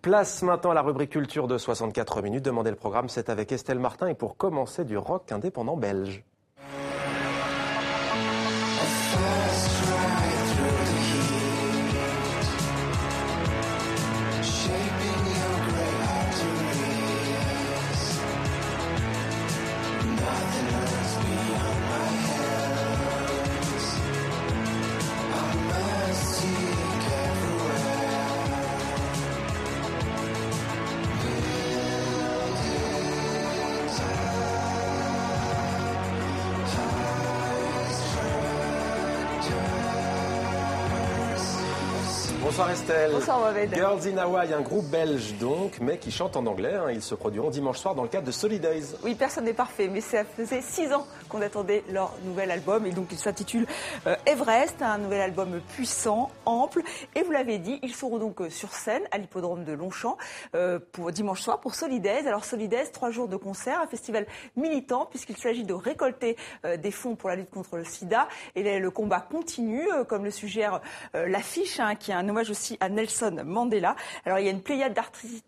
Place maintenant à la rubrique culture de 64 minutes. Demandez le programme, c'est avec Estelle Martin et pour commencer du rock indépendant belge. Bonsoir Estelle. Bonsoir Mohamed. Girls in Hawaii, un groupe belge donc, mais qui chante en anglais. Ils se produiront dimanche soir dans le cadre de Solidays. Oui, personne n'est parfait, mais ça faisait 6 ans qu'on attendait leur nouvel album. Et donc il s'intitule Everest, un nouvel album puissant, ample. Et vous l'avez dit, ils seront donc sur scène à l'hippodrome de Longchamp pour dimanche soir pour Solidays. Alors Solidays, 3 jours de concert, un festival militant puisqu'il s'agit de récolter des fonds pour la lutte contre le sida. Et le combat continue, comme le suggère l'affiche, qui est un hommage aussi à Nelson Mandela. Alors il y a une pléiade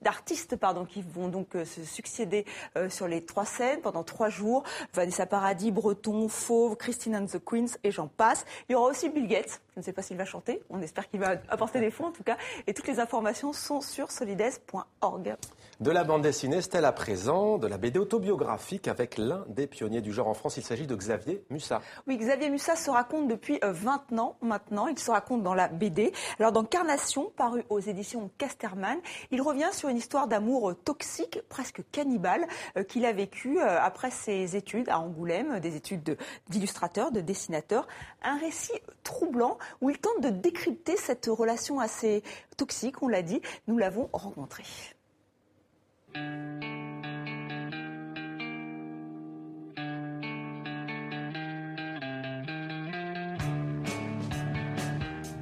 d'artistes qui vont donc se succéder sur les 3 scènes pendant 3 jours. Vanessa Paradis, Breton, Fauve, Christine and the Queens et j'en passe. Il y aura aussi Bill Gates. Je ne sais pas s'il va chanter. On espère qu'il va apporter des fonds en tout cas. Et toutes les informations sont sur solidays.org. De la bande dessinée, Estelle à présent, de la BD autobiographique avec l'un des pionniers du genre en France. Il s'agit de Xavier Musat. Oui, Xavier Musat se raconte depuis 20 ans maintenant. Il se raconte dans la BD. Alors dans Carnation, paru aux éditions Casterman, il revient sur une histoire d'amour toxique, presque cannibale, qu'il a vécue après ses études à Angoulême, des études d'illustrateur, de dessinateur. Un récit troublant où il tente de décrypter cette relation assez toxique, on l'a dit. Nous l'avons rencontré.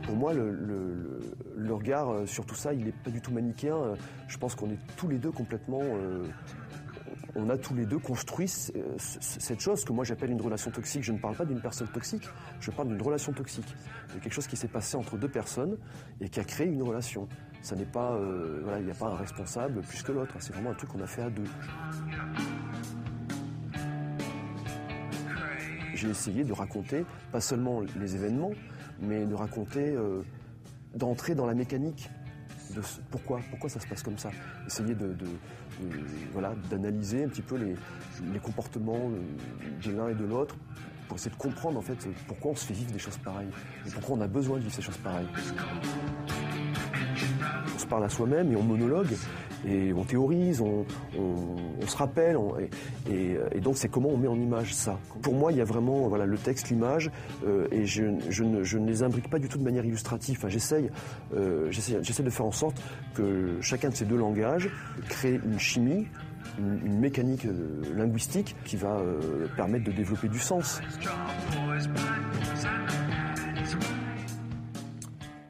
Pour moi, le regard sur tout ça, il n'est pas du tout manichéen. Je pense qu'on est tous les deux complètement... on a tous les deux construit cette chose que moi j'appelle une relation toxique. Je ne parle pas d'une personne toxique, je parle d'une relation toxique. Il y a quelque chose qui s'est passé entre 2 personnes et qui a créé une relation. Ça n'est pas, il n'y a pas un responsable plus que l'autre. C'est vraiment un truc qu'on a fait à 2. J'ai essayé de raconter, pas seulement les événements, mais de raconter, d'entrer dans la mécanique. Pourquoi ça se passe comme ça. Essayer d'analyser un petit peu les comportements de l'un et de l'autre pour essayer de comprendre en fait pourquoi on se fait vivre des choses pareilles et pourquoi on a besoin de vivre ces choses pareilles. On se parle à soi-même et on monologue et on théorise, on se rappelle et donc c'est comment on met en image ça. Pour moi il y a vraiment le texte, l'image et je ne les imbrique pas du tout de manière illustrative. Enfin, j'essaie de faire en sorte que chacun de ces 2 langages crée une chimie, une mécanique linguistique qui va permettre de développer du sens.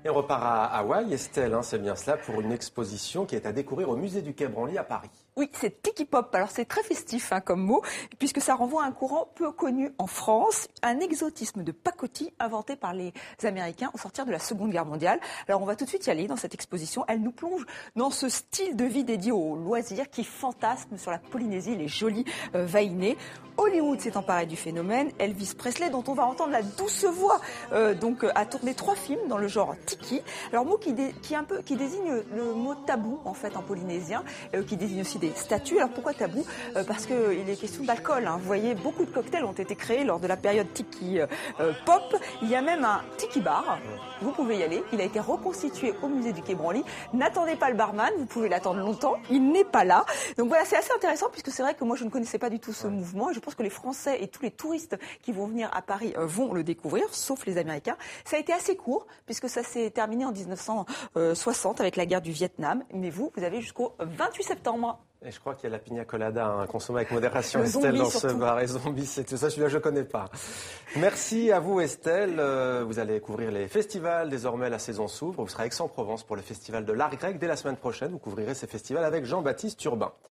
Et on repart à Hawaï, Estelle, c'est bien cela, pour une exposition qui est à découvrir au musée du Quai Branly à Paris. Oui, c'est Tiki Pop. Alors c'est très festif comme mot, puisque ça renvoie à un courant peu connu en France, un exotisme de pacotille inventé par les Américains au sortir de la Seconde Guerre mondiale. Alors on va tout de suite y aller dans cette exposition. Elle nous plonge dans ce style de vie dédié aux loisirs qui fantasme sur la Polynésie, les jolis vainés. Hollywood s'est emparé du phénomène. Elvis Presley, dont on va entendre la douce voix, a tourné 3 films dans le genre tiki. Alors mot qui désigne le mot tabou en fait en polynésien, qui désigne aussi des statues. Alors pourquoi tabou ? Parce qu'il est question d'alcool. Vous voyez, beaucoup de cocktails ont été créés lors de la période tiki pop. Il y a même un tiki bar. Vous pouvez y aller. Il a été reconstitué au musée du Quai Branly. N'attendez pas le barman. Vous pouvez l'attendre longtemps. Il n'est pas là. Donc voilà, c'est assez intéressant puisque c'est vrai que moi je ne connaissais pas du tout ce mouvement. Et je pense que les Français et tous les touristes qui vont venir à Paris vont le découvrir, sauf les Américains. Ça a été assez court puisque ça s'est terminé en 1960 avec la guerre du Vietnam. Mais vous avez jusqu'au 28 septembre. Et je crois qu'il y a la pina colada à consommer avec modération, le Estelle, dans surtout. ce bar. Et zombies, c'est tout ça, celui-là, je ne connais pas. Merci à vous, Estelle. Vous allez couvrir les festivals. Désormais, la saison s'ouvre. Vous serez à Aix-en-Provence pour le festival de l'art grec. Dès la semaine prochaine, vous couvrirez ces festivals avec Jean-Baptiste Urbain.